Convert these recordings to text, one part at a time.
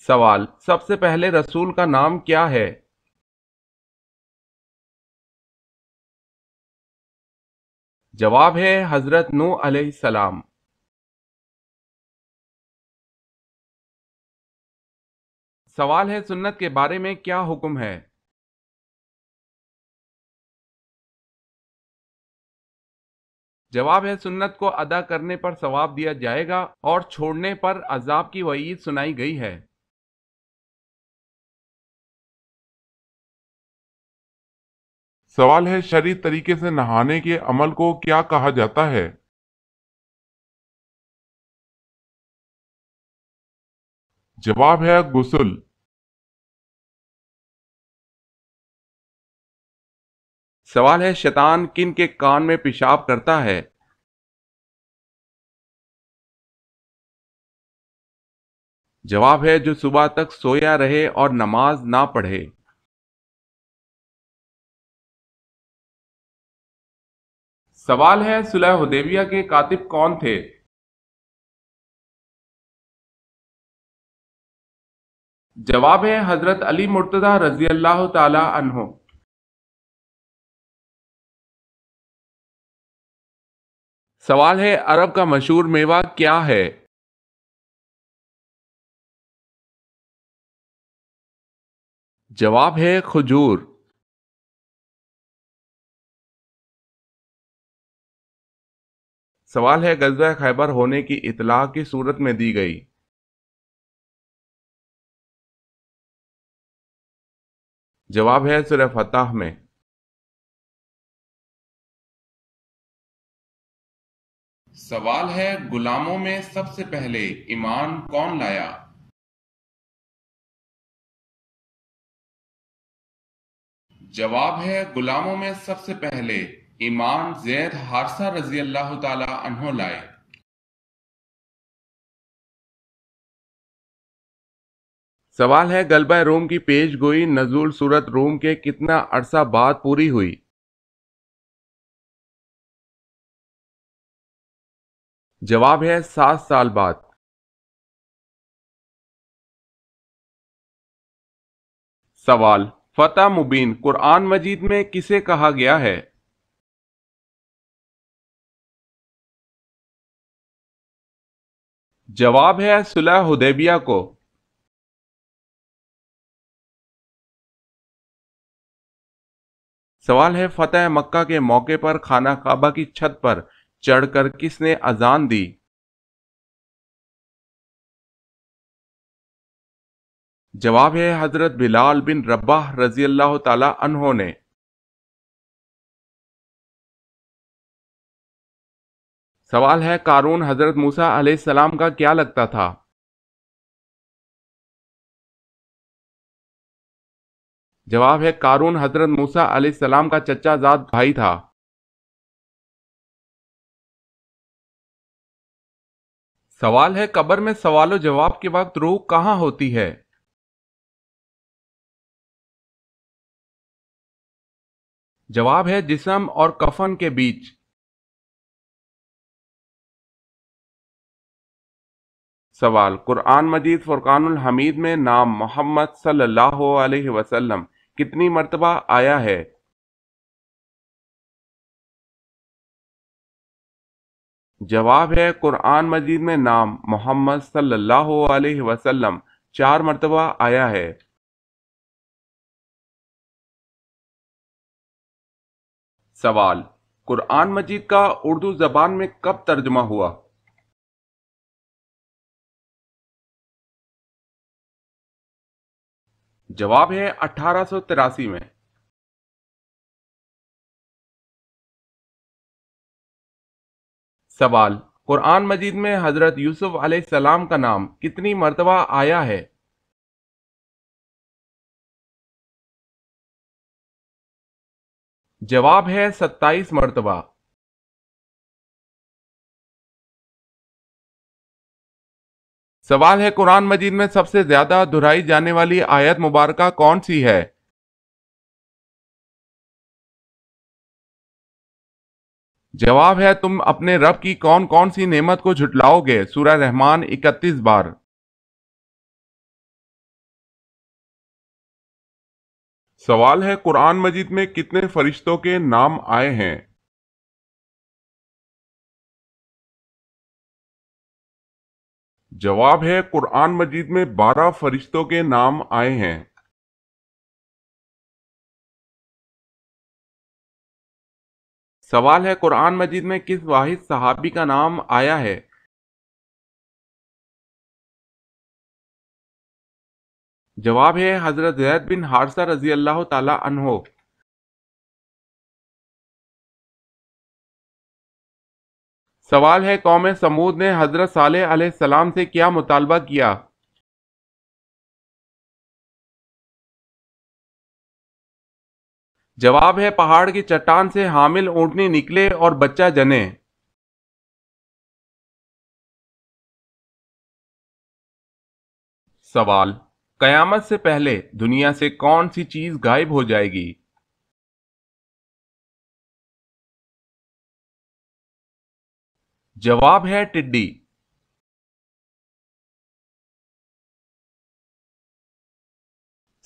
سوال: سب سے پہلے رسول کا نام کیا ہے؟ جواب ہے حضرت نوح علیہ السلام۔ سوال ہے: سنت کے بارے میں کیا حکم ہے؟ جواب ہے: سنت کو ادا کرنے پر ثواب دیا جائے گا اور چھوڑنے پر عذاب کی وعید سنائی گئی ہے۔ سوال ہے: شرعی طریقے سے نہانے کے عمل کو کیا کہا جاتا ہے؟ جواب ہے غسل۔ سوال ہے: شیطان کن کے کان میں پیشاب کرتا ہے؟ جواب ہے: جو صبح تک سویا رہے اور نماز نہ پڑھے۔ سوال ہے: صلح حدیبیہ کے کاتب کون تھے؟ جواب ہے حضرت علی مرتضی رضی اللہ تعالی عنہ۔ سوال ہے: عرب کا مشہور میوہ کیا ہے؟ جواب ہے کھجور۔ سوال ہے: غزوہ خیبر ہونے کی اطلاع کس صورت میں دی گئی؟ جواب ہے سورہ فتح میں۔ سوال ہے: غلاموں میں سب سے پہلے ایمان کون لایا؟ جواب ہے: غلاموں میں سب سے پہلے ایمان زید حارثہ رضی اللہ تعالی عنہ لائے۔ سوال ہے: غلبہ روم کی پیش گوئی نزول سورۃ روم کے کتنا عرصہ بعد پوری ہوئی؟ جواب ہے 7 سال بعد۔ سوال: فتح مبین قرآن مجید میں کسے کہا گیا ہے؟ جواب ہے صلح حدیبیہ کو۔ سوال ہے: فتح مکہ کے موقع پر خانہ کعبہ کی چھت پر چڑھ کر کس نے اذان دی؟ جواب ہے حضرت بلال بن رباح رضی اللہ تعالی عنہ نے۔ سوال ہے: قارون حضرت موسیٰ علیہ السلام کا کیا لگتا تھا؟ جواب ہے قارون حضرت موسیٰ علیہ السلام کا چچا زاد بھائی تھا۔ سوال ہے: قبر میں سوال و جواب کے وقت روح کہاں ہوتی ہے؟ جواب ہے جسم اور کفن کے بیچ۔ سوال: قرآن مجید فرقان الحمید میں نام محمد صلی اللہ علیہ وسلم کتنی مرتبہ آیا ہے؟ جواب ہے قرآن مجید میں نام محمد صلی اللہ علیہ وسلم 4 مرتبہ آیا ہے۔ سوال: قرآن مجید کا اردو زبان میں کب ترجمہ ہوا؟ جواب ہے 1883 میں۔ سوال: قرآن مجید میں حضرت یوسف علیہ السلام کا نام کتنی مرتبہ آیا ہے؟ جواب ہے 27 مرتبہ۔ سوال ہے: قرآن مجید میں سب سے زیادہ دہرائی جانے والی آیت مبارکہ کون سی ہے؟ جواب ہے تم اپنے رب کی کون کون سی نعمت کو جھٹلاؤ گے؟ سورہ رحمان 31 بار۔ سوال ہے قرآن مجید میں کتنے فرشتوں کے نام آئے ہیں؟ جواب ہے قرآن مجید میں 12 فرشتوں کے نام آئے ہیں۔ سوال ہے قرآن مجید میں کس واحد صحابی کا نام آیا ہے؟ جواب ہے حضرت زید بن حارثہ رضی اللہ تعالی عنہ۔ سوال ہے قوم سمود نے حضرت صالح علیہ السلام سے کیا مطالبہ کیا؟ جواب ہے پہاڑ کی چٹان سے حامل اونٹنی نکلے اور بچہ جنے۔ سوال قیامت سے پہلے دنیا سے کون سی چیز غائب ہو جائے گی؟ جواب ہے ٹڈی۔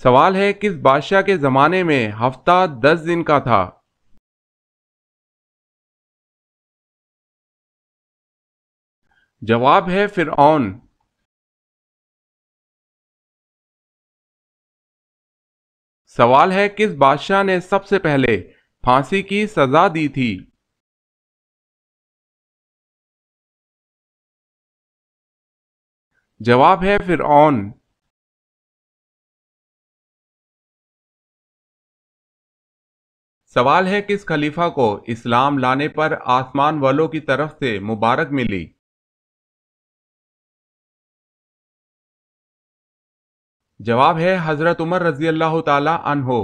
سوال ہے کس بادشاہ کے زمانے میں ہفتہ 10 دن کا تھا؟ جواب ہے فرعون۔ سوال ہے کس بادشاہ نے سب سے پہلے پھانسی کی سزا دی تھی؟ جواب ہے فرعون۔ سوال ہے کس خلیفہ کو اسلام لانے پر آسمان والوں کی طرف سے مبارک ملی؟ جواب ہے حضرت عمر رضی اللہ تعالی عنہ۔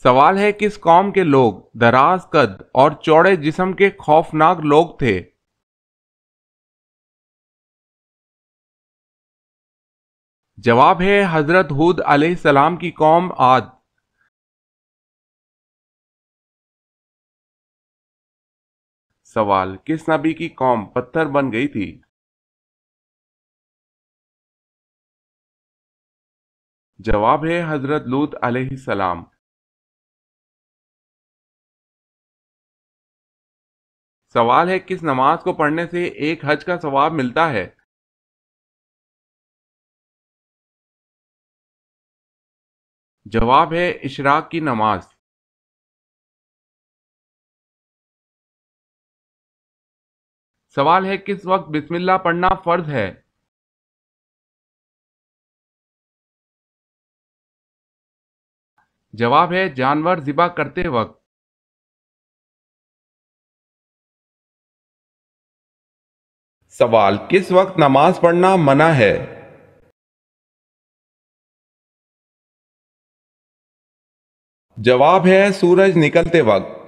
سوال ہے کس قوم کے لوگ دراز قد اور چوڑے جسم کے خوفناک لوگ تھے؟ جواب ہے حضرت ہود علیہ السلام کی قوم عاد۔ سوال کس نبی کی قوم پتھر بن گئی تھی؟ جواب ہے حضرت لوط علیہ السلام۔ سوال ہے کس نماز کو پڑھنے سے ایک حج کا ثواب ملتا ہے؟ جواب ہے اشراق کی نماز۔ سوال ہے کس وقت بسم اللہ پڑھنا فرض ہے؟ جواب ہے جانور ذبح کرتے وقت۔ سوال کس وقت نماز پڑھنا منع ہے؟ جواب ہے سورج نکلتے وقت۔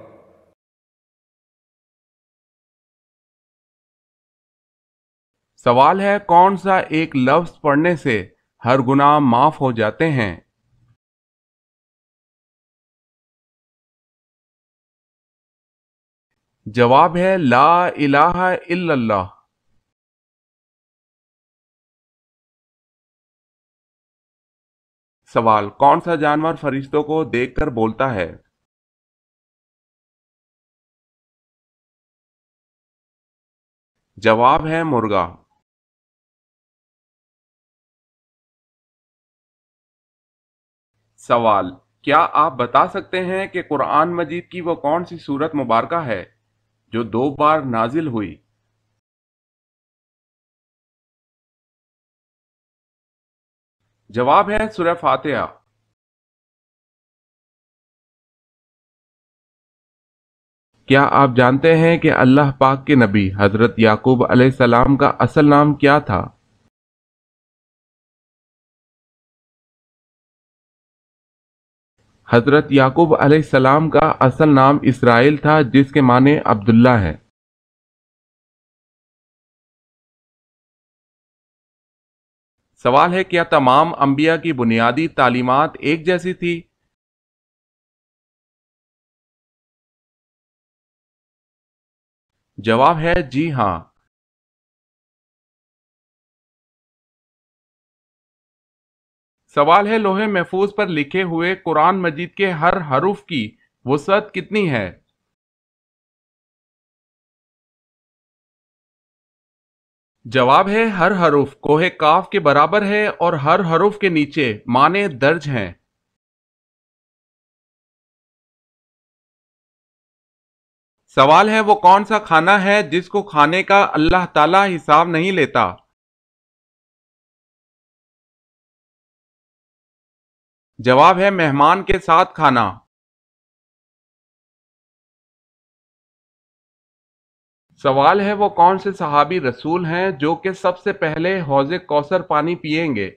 سوال ہے کون سا ایک لفظ پڑھنے سے ہر گناہ معاف ہو جاتے ہیں؟ جواب ہے لا الہ الا اللہ۔ سوال کون سا جانور فرشتوں کو دیکھ کر بولتا ہے؟ جواب ہے مرغا۔ سوال کیا آپ بتا سکتے ہیں کہ قرآن مجید کی وہ کون سی سورت مبارکہ ہے جو 2 بار نازل ہوئی؟ جواب ہے سورہ فاتحہ۔ کیا آپ جانتے ہیں کہ اللہ پاک کے نبی حضرت یعقوب علیہ السلام کا اصل نام کیا تھا؟ حضرت یعقوب علیہ السلام کا اصل نام اسرائیل تھا جس کے معنی عبداللہ ہے۔ سوال ہے کیا تمام انبیاء کی بنیادی تعلیمات ایک جیسی تھی؟ جواب ہے جی ہاں۔ سوال ہے لوح محفوظ پر لکھے ہوئے قرآن مجید کے ہر حرف کی وسعت کتنی ہے؟ جواب ہے ہر حرف کوہ کاف کے برابر ہے اور ہر حرف کے نیچے معنی درج ہیں۔ سوال ہے وہ کون سا کھانا ہے جس کو کھانے کا اللہ تعالیٰ حساب نہیں لیتا؟ جواب ہے مہمان کے ساتھ کھانا۔ سوال ہے وہ کون سے صحابی رسول ہیں جو کہ سب سے پہلے حوض کوثر پانی پئیں گے؟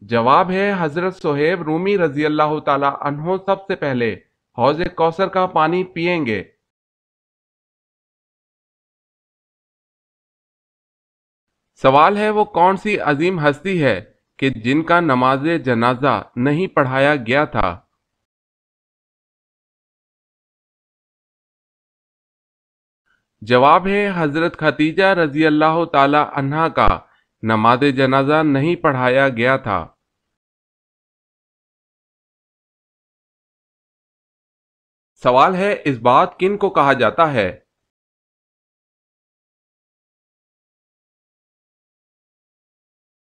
جواب ہے حضرت صہیب رومی رضی اللہ تعالی عنہ سب سے پہلے حوض کوثر کا پانی پئیں گے۔ سوال ہے وہ کون سی عظیم ہستی ہے کہ جن کا نماز جنازہ نہیں پڑھایا گیا تھا؟ جواب ہے حضرت ختیجہ رضی اللہ تعالی عنہا کا نماز جنازہ نہیں پڑھایا گیا تھا۔ سوال ہے اس بات کن کو کہا جاتا ہے؟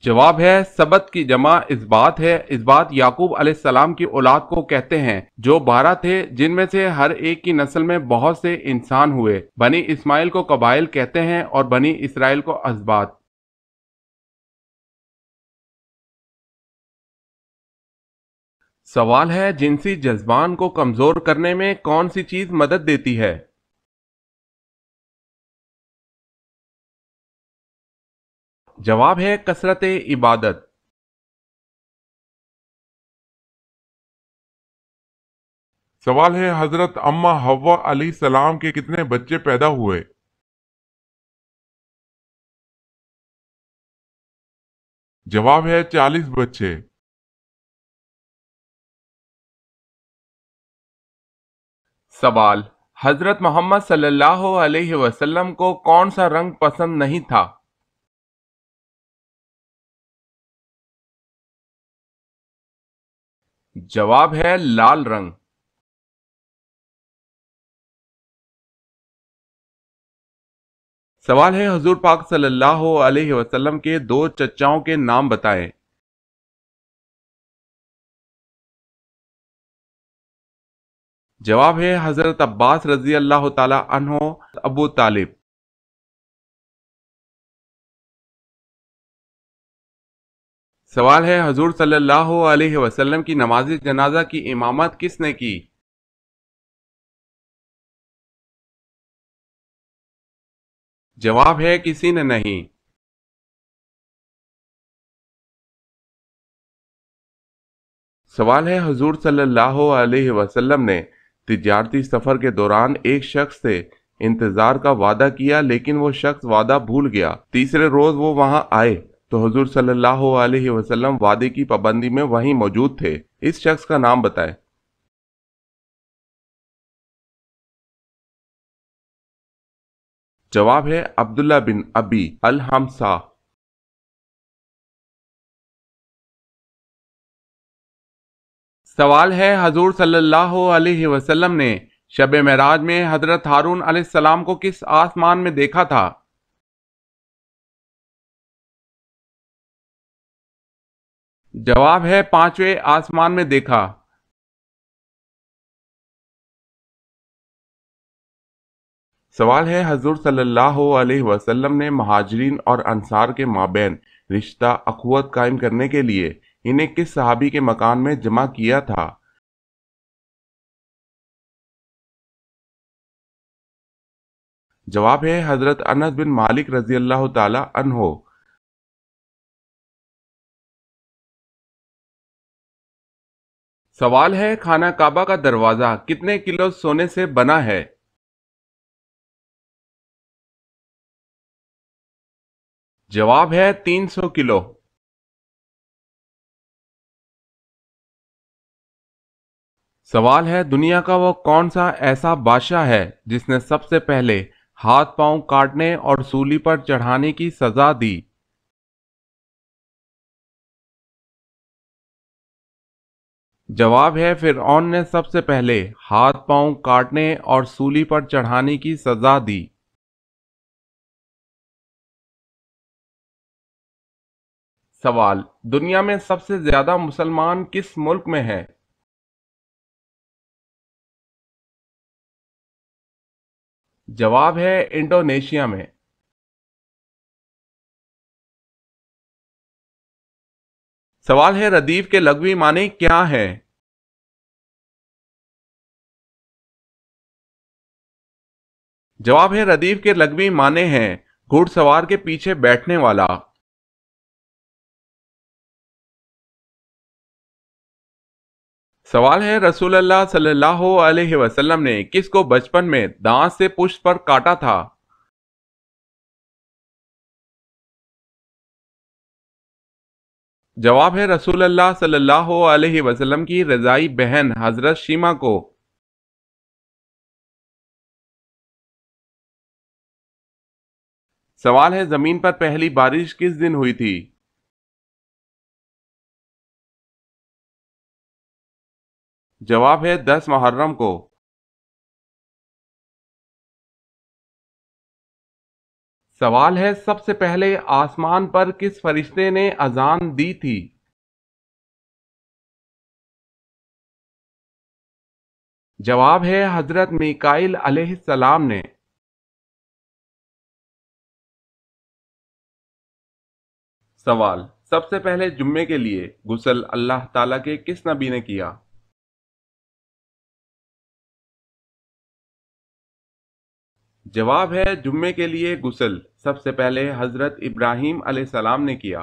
جواب ہے سبت کی جمع اثبات ہے۔ اثبات یعقوب علیہ السلام کی اولاد کو کہتے ہیں جو 12 تھے، جن میں سے ہر ایک کی نسل میں بہت سے انسان ہوئے۔ بنی اسماعیل کو قبائل کہتے ہیں اور بنی اسرائیل کو اسباط۔ سوال ہے جنسی جذبان کو کمزور کرنے میں کون سی چیز مدد دیتی ہے؟ جواب ہے کثرت عبادت۔ سوال ہے حضرت اما حوا علیہ السلام کے کتنے بچے پیدا ہوئے؟ جواب ہے 40 بچے۔ سوال حضرت محمد صلی اللہ علیہ وسلم کو کون سا رنگ پسند نہیں تھا؟ جواب ہے لال رنگ۔ سوال ہے حضور پاک صلی اللہ علیہ وسلم کے 2 چچاؤں کے نام بتائیں۔ جواب ہے حضرت عباس رضی اللہ تعالی عنہ، ابو طالب۔ سوال ہے حضور صلی اللہ علیہ وسلم کی نماز جنازہ کی امامت کس نے کی؟ جواب ہے کسی نے نہیں۔ سوال ہے حضور صلی اللہ علیہ وسلم نے تجارتی سفر کے دوران ایک شخص سے انتظار کا وعدہ کیا لیکن وہ شخص وعدہ بھول گیا۔ تیسرے روز وہ وہاں آئے تو حضور صلی اللہ علیہ وسلم وعدے کی پابندی میں وہیں موجود تھے۔ اس شخص کا نام بتائیں۔ جواب ہے عبداللہ بن ابی الحمصا۔ سوال ہے حضور صلی اللہ علیہ وسلم نے شب معراج میں حضرت ہارون علیہ السلام کو کس آسمان میں دیکھا تھا؟ جواب ہے 5ویں آسمان میں دیکھا۔ سوال ہے حضور صلی اللہ علیہ وسلم نے مہاجرین اور انصار کے مابین رشتہ اخوت قائم کرنے کے لیے انہیں کس صحابی کے مکان میں جمع کیا تھا؟ جواب ہے حضرت انس بن مالک رضی اللہ تعالی عنہ۔ سوال ہے خانہ کعبہ کا دروازہ کتنے کلو سونے سے بنا ہے؟ جواب ہے 300 کلو۔ سوال ہے دنیا کا وہ کون سا ایسا بادشاہ ہے جس نے سب سے پہلے ہاتھ پاؤں کاٹنے اور سولی پر چڑھانے کی سزا دی؟ جواب ہے فرعون نے سب سے پہلے ہاتھ پاؤں کاٹنے اور سولی پر چڑھانے کی سزا دی۔ سوال: دنیا میں سب سے زیادہ مسلمان کس ملک میں ہیں؟ جواب ہے انڈونیشیا میں۔ سوال ہے ردیف کے لغوی معنی کیا ہیں؟ جواب ہے ردیف کے لغوی معنی ہیں گھڑ سوار کے پیچھے بیٹھنے والا۔ سوال ہے رسول اللہ صلی اللہ علیہ وسلم نے کس کو بچپن میں دانت سے پشت پر کاٹا تھا؟ جواب ہے رسول اللہ صلی اللہ علیہ وسلم کی رضائی بہن حضرت شیمہ کو۔ سوال ہے زمین پر پہلی بارش کس دن ہوئی تھی؟ جواب ہے 10 محرم کو۔ سوال ہے سب سے پہلے آسمان پر کس فرشتے نے اذان دی تھی؟ جواب ہے حضرت میکائیل علیہ السلام نے۔ سوال: سب سے پہلے جمعے کے لیے غسل اللہ تعالیٰ کے کس نبی نے کیا؟ جواب ہے جمعے کے لیے غسل سب سے پہلے حضرت ابراہیم علیہ السلام نے کیا۔